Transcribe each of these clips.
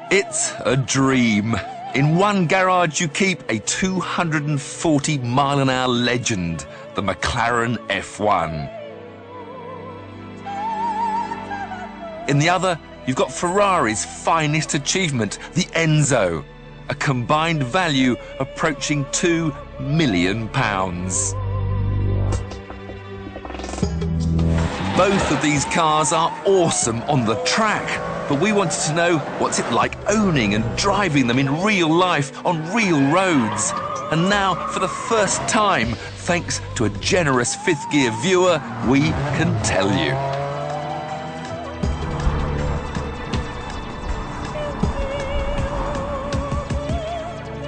It's a dream. In one garage you keep a 240-mile-an-hour legend, the McLaren F1. In the other, you've got Ferrari's finest achievement, the Enzo, a combined value approaching £2 million. Both of these cars are awesome on the track, but we wanted to know what's it like owning and driving them in real life on real roads. And now, for the first time, thanks to a generous fifth gear viewer, we can tell you.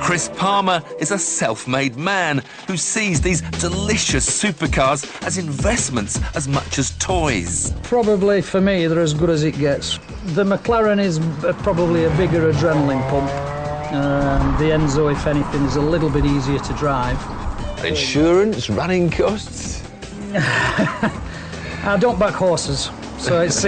Chris Palmer is a self-made man who sees these delicious supercars as investments as much as toys. Probably, for me, they're as good as it gets. The McLaren is probably a bigger adrenaline pump. The Enzo, if anything, is a little bit easier to drive. Insurance, running costs? I don't back horses, so it's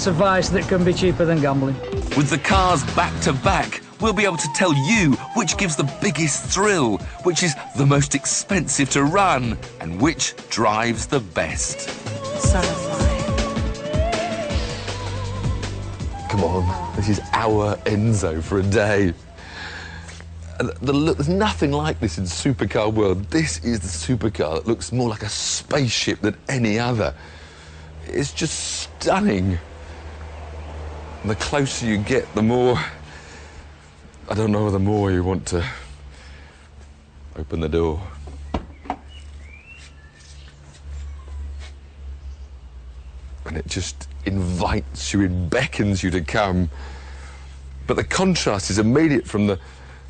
a vice that can be cheaper than gambling. With the cars back to back, we'll be able to tell you which gives the biggest thrill, which is the most expensive to run, and which drives the best. Come on, this is our Enzo for a day. There's nothing like this in supercar world. This is the supercar that looks more like a spaceship than any other. It's just stunning. And the closer you get, the more... I don't know, the more you want to open the door. And it just invites you, it beckons you to come. But the contrast is immediate from the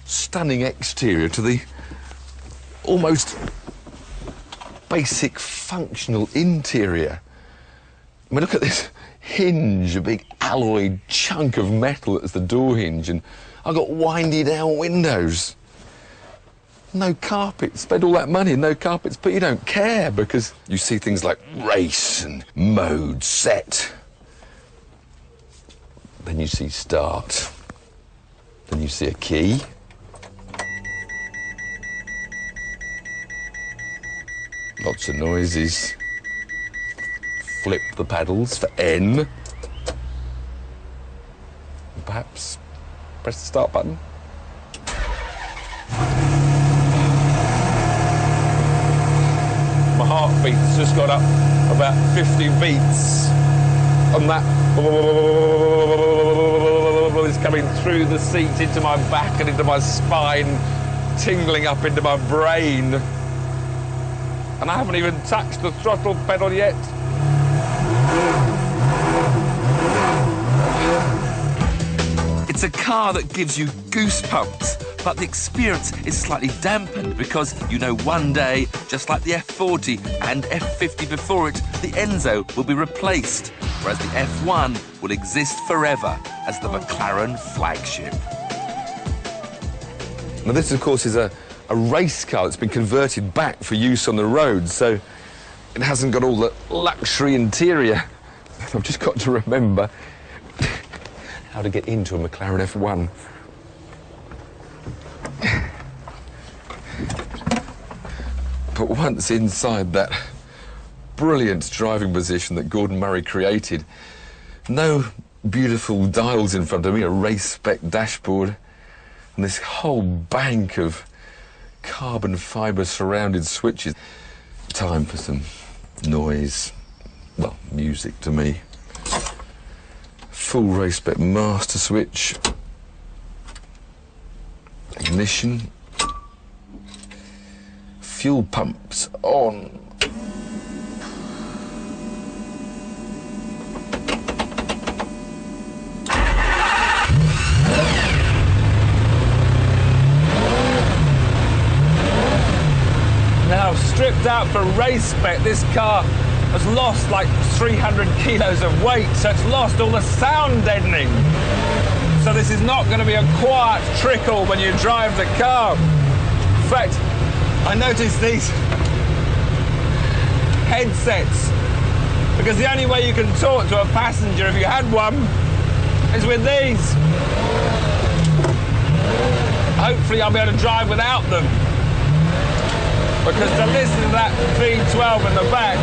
stunning exterior to the almost basic functional interior. I mean, look at this hinge, a big alloy chunk of metal that's the door hinge, and I've got windy down windows. No carpets. Spend all that money, no carpets, but you don't care because you see things like race and mode, set. Then you see start. Then you see a key. Lots of noises. Flip the pedals for N. Perhaps press the start button. My heartbeat's just got up about 50 beats. And that is coming through the seat into my back and into my spine, tingling up into my brain. And I haven't even touched the throttle pedal yet. It's a car that gives you goosebumps, but the experience is slightly dampened because you know one day, just like the F40 and F50 before it, the Enzo will be replaced, whereas the F1 will exist forever as the McLaren flagship. Now this, of course, is a race car that's been converted back for use on the road, so it hasn't got all the luxury interior. I've just got to remember how to get into a McLaren F1. But once inside that brilliant driving position that Gordon Murray created, no beautiful dials in front of me, a race-spec dashboard, and this whole bank of carbon fibre surrounded switches. Time for some noise. Well, music to me. Full race-spec master switch. Ignition. Fuel pumps on. Now, stripped out for race spec, this car has lost like 300 kilos of weight, so it's lost all the sound deadening. So this is not going to be a quiet trickle when you drive the car. In fact, I noticed these headsets, because the only way you can talk to a passenger if you had one is with these. hopefully I'll be able to drive without them. Because to listen to that V12 in the back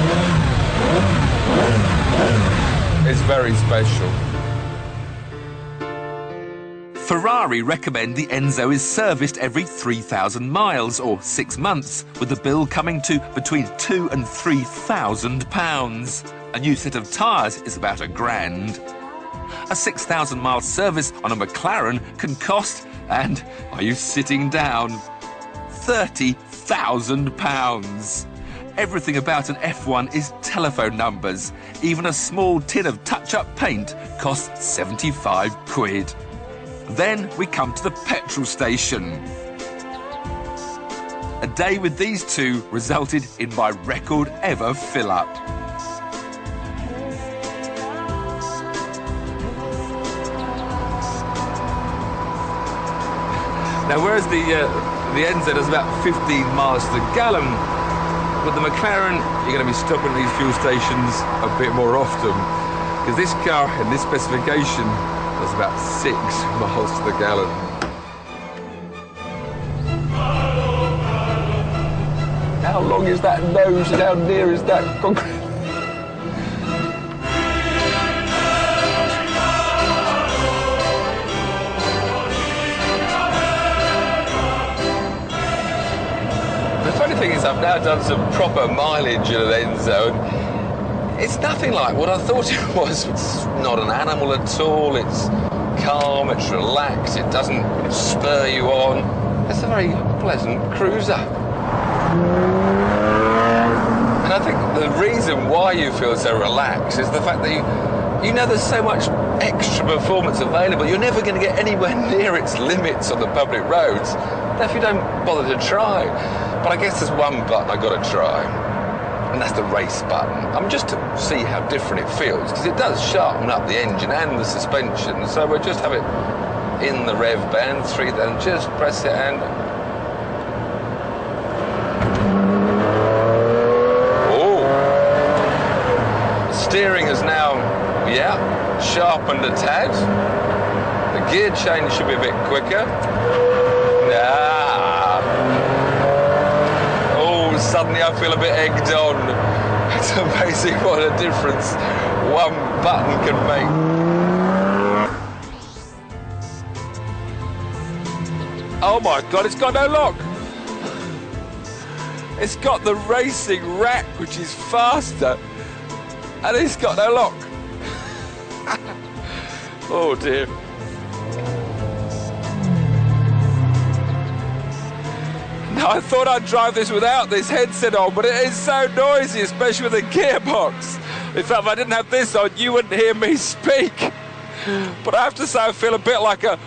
is very special. Ferrari recommend the Enzo is serviced every 3,000 miles or 6 months, with the bill coming to between £2,000 and £3,000. A new set of tyres is about £1,000. A 6,000-mile service on a McLaren can cost, and are you sitting down, £30,000. Everything about an F1 is telephone numbers. Even a small tin of touch-up paint costs 75 quid. Then we come to the petrol station. A day with these two resulted in my record ever fill-up. Now, whereas the Enzo does about 15 miles to the gallon, with the McLaren, you're going to be stopping at these fuel stations a bit more often, because this car in this specification does about 6 miles to the gallon. How long is that nose and how near is that concrete? The funny thing is I've now done some proper mileage in an Enzo, and it's nothing like what I thought it was. It's not an animal at all. It's calm, it's relaxed, it doesn't spur you on. It's a very pleasant cruiser. And I think the reason why you feel so relaxed is the fact that you know there's so much extra performance available. You're never going to get anywhere near its limits on the public roads if you don't bother to try. But I guess there's one button I've got to try, and that's the race button. Just to see how different it feels, because it does sharpen up the engine and the suspension. So we'll just have it in the rev band, 3, then just press it and... Oh! The steering is now, yeah, sharpened a tad. The gear change should be a bit quicker. Suddenly I feel a bit egged on. It's amazing what a difference one button can make. Oh my God, it's got no lock. It's got the racing rack, which is faster, and it's got no lock. Oh dear. I thought I'd drive this without this headset on, but it is so noisy, especially with the gearbox. In fact, if I didn't have this on, you wouldn't hear me speak. But I have to say, I feel a bit like a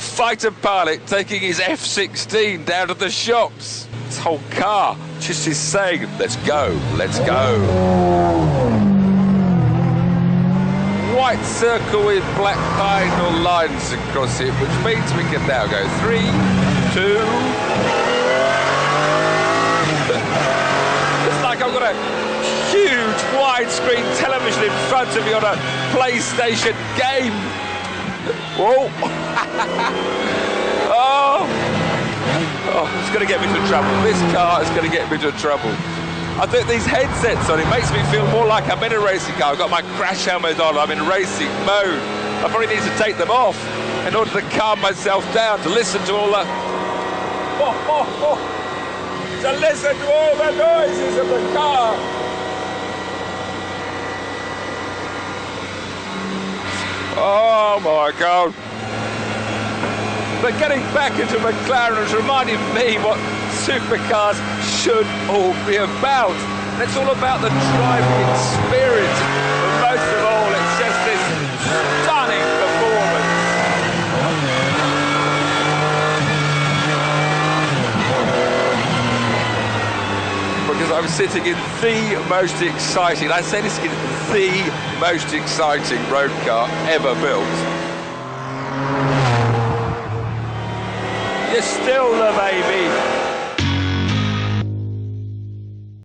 fighter pilot taking his F-16 down to the shops. This whole car just is saying, let's go, let's go. White circle with black diagonal lines across it, which means we can now go 3, 2... I've got a huge widescreen television in front of me on a PlayStation game. Whoa! Oh, it's going to get me into trouble. This car is going to get me into trouble. I think these headsets on, it makes me feel more like I'm in a racing car. I've got my crash helmet on, I'm in racing mode. I probably need to take them off in order to calm myself down, to listen to all the... to listen to all the noises of the car. Oh my God. But getting back into McLaren is reminding me what supercars should all be about. And it's all about the driving experience. But most of all, it's just this stunning performance. Because I'm sitting in the most exciting, I say this is the most exciting road car ever built. You're still the baby.